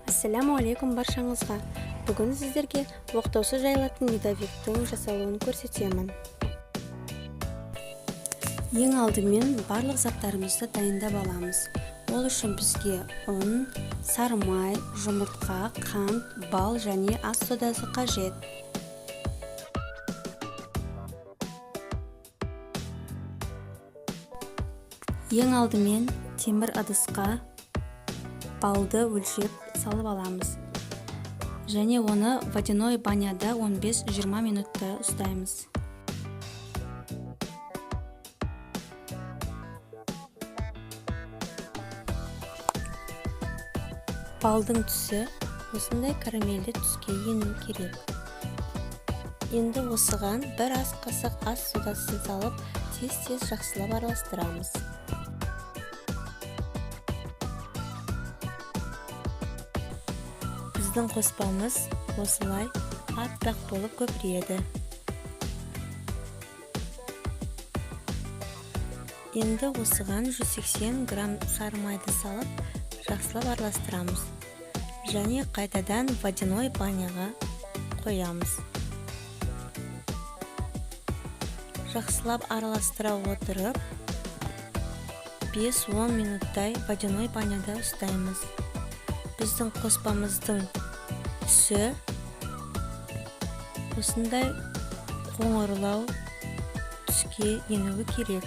Ассаламу алейкум баршаңызға. Бүгін сіздерге оқтаусыз жайылатын медовиктің жасалуын көрсетемін. Ең алдымен барлық заттарымызды дайындап аламыз. Ол үшін бізге ұн, сары май, жұмыртқа, қант, бал және ас содасы қажет. Ең алдымен темір ыдысқа балды өлшеп салып аламыз. Және оны водяной баняда 15-20 минутта ұстаймыз. Балдың түсі осындай карамельді түске ену керек. Енді осыған бір ас қасық ас содасын салып, тез-тез жақсылап араластырамыз. Біздің қоспамыз осылай аппақ болып көпіреді. Енді осыған 180 грамм сары майды салып, жақсылап араластырамыз. Және қайтадан водяной баняға қоямыз. Жақсылап араластыра отырып, 5-10 минуттай водяной баняда ұстаймыз. Біздің қоспамыздың түсі осындай қоңырлау түске енуі керек.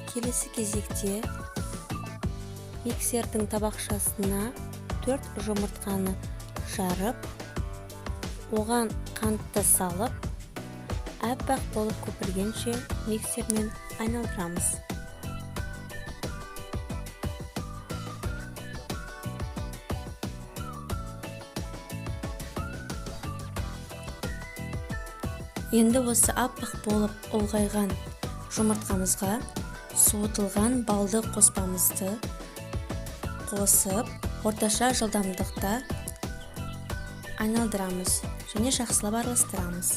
Келесі кезекте миксердің табақшасына 4 жұмыртқаны жарып, оған қантты салып, аппақ болып көпіргенше миксермен айналдырамыз. Енді осы аппақ болып ұлғайған жұмыртқамызға суытылған балды қоспамызды қосып, орташа жылдамдықта айналдырамыз және жақсылап араластырамыз.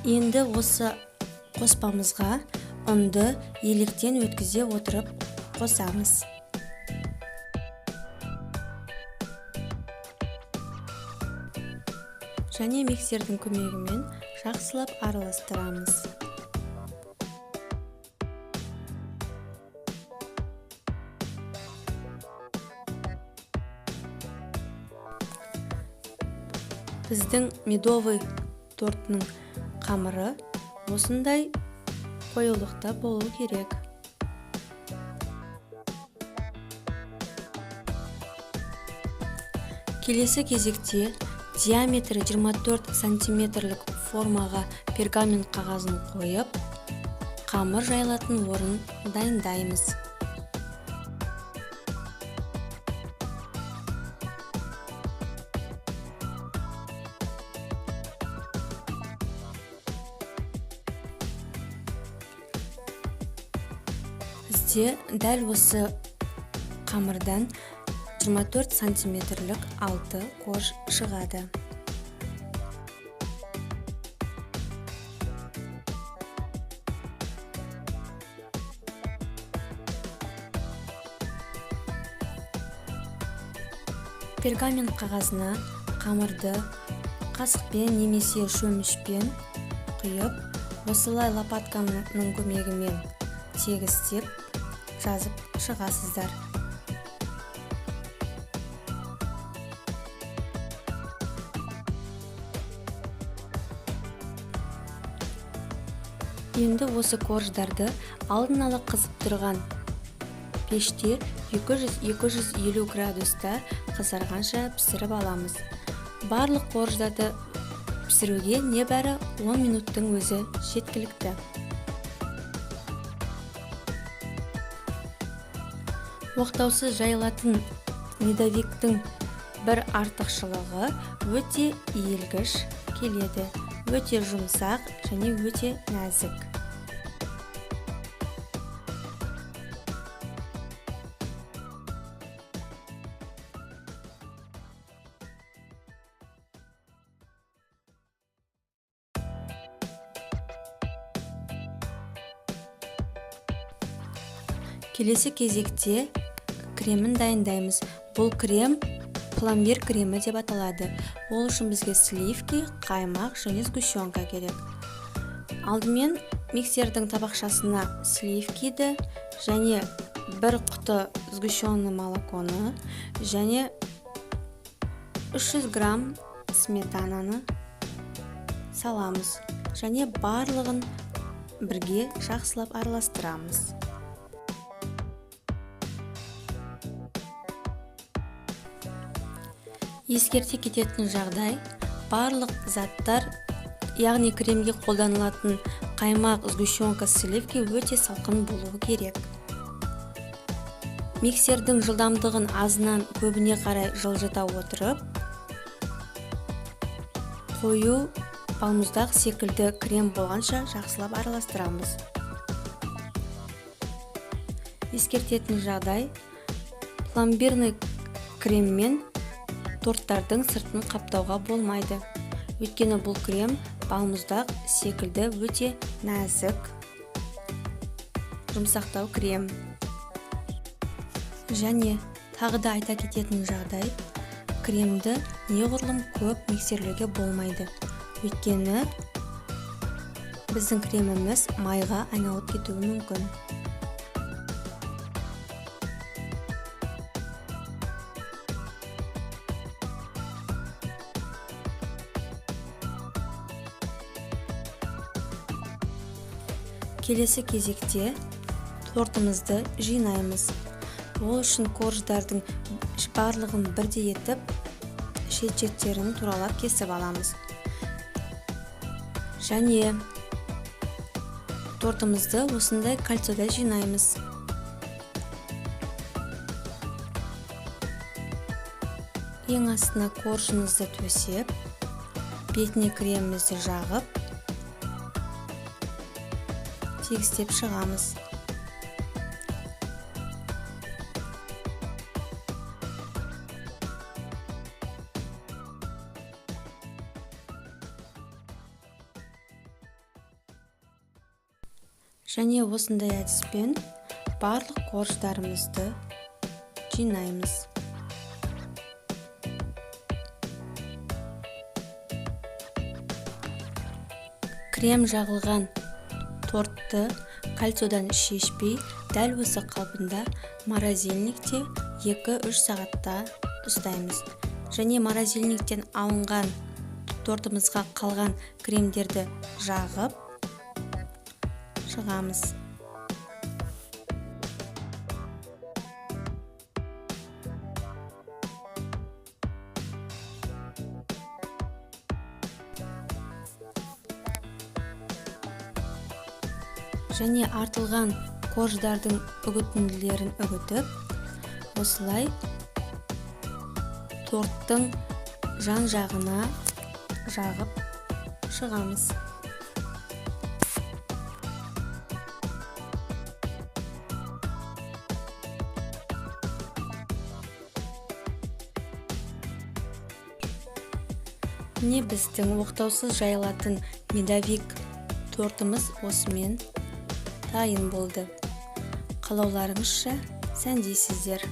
Енді осы қоспамызға ұнды електен өткізе отырып қосамыз. Және миксердің көмегімен жақсылап араластырамыз. Біздің медовый тортының қамыры осындай қоюлықта болу керек. Келесі кезекте диаметрі 24 сантиметрлік формаға пергамент қағазын қойып, қамыр жайылатын орын дайындаймыз. Бізде дәл осы қамырдан 24 сантиметрлік 6 корж шығады. Пергамент қағазына қамырды қасықпен немесе шөмішпен құйып, осылай лопатканың көмегімен тегістеп жазып шығасыздар. Енді осы корждарды алдын ала қызып тұрған пеште 200-250 градуста қызарғанша пісіріп аламыз. Барлық корждарды пісіруге небәрі 10 минуттың өзі жеткілікті. Оқтаусыз жайылатын медовиктің бір артықшылығы өте иілгіш келеді, өте жұмсақ және өте нәзік. Келесі кезекте кремін дайындаймыз. Бұл крем пломбир кремі деп аталады. Ол үшін бізге сливки, қаймақ және сгущенка керек. Алдымен миксердің табақшасына сливкиді және бір құты сгущенный молоконы және 300 грамм сметананы саламыз және барлығын бірге жақсылап араластырамыз. Ескерте кететін жағдай, барлық заттар, яғни кремге қолданылатын қаймақ, сгущенка, сливки өте салқын болуы керек. Миксердің жылдамдығын азынан көбіне қарай жылжыта отырып, қою балмұздақ секілді крем болғанша жақсылап араластырамыз. Ескертетін жағдай, пломбирный креммен торттардың сыртын қаптауға болмайды. Өйткені бұл крем балмұздақ секілді өте нәзік, жұмсақтау крем. Және тағы да айта кететін жағдай, кремді неғұрлым көп миксерлеуге болмайды. Өйткені біздің креміміз майға айналып кетуі мүмкін. Келесі кезекте тортымызды жинаймыз. Ол үшін корждардың барлығын бірдей етіп, шет-шеттерін туралап кесіп аламыз. Және тортымызды осындай кольцода жинаймыз. Ең астына коржымызды төсеп, бетіне кремімізді жағып, тегістеп шығамыз. Және осындай әдіспен барлық корждарымызды жинаймыз. Крем жағылған тортты кольцодан шешпей, дәл осы қалпында морозильникте 2-3 сағатта ұстаймыз. Және морозильниктен алынған тортымызға қалған кремдерді жағып шығамыз. Және артылған корждардың үгітінділерін үгітіп, осылай торттың жан жағына жағып шығамыз. Міне біздің оқтаусыз жайылатын медовик тортымыз осымен дайын болды. Қалауларыңызша сәндейсіздер.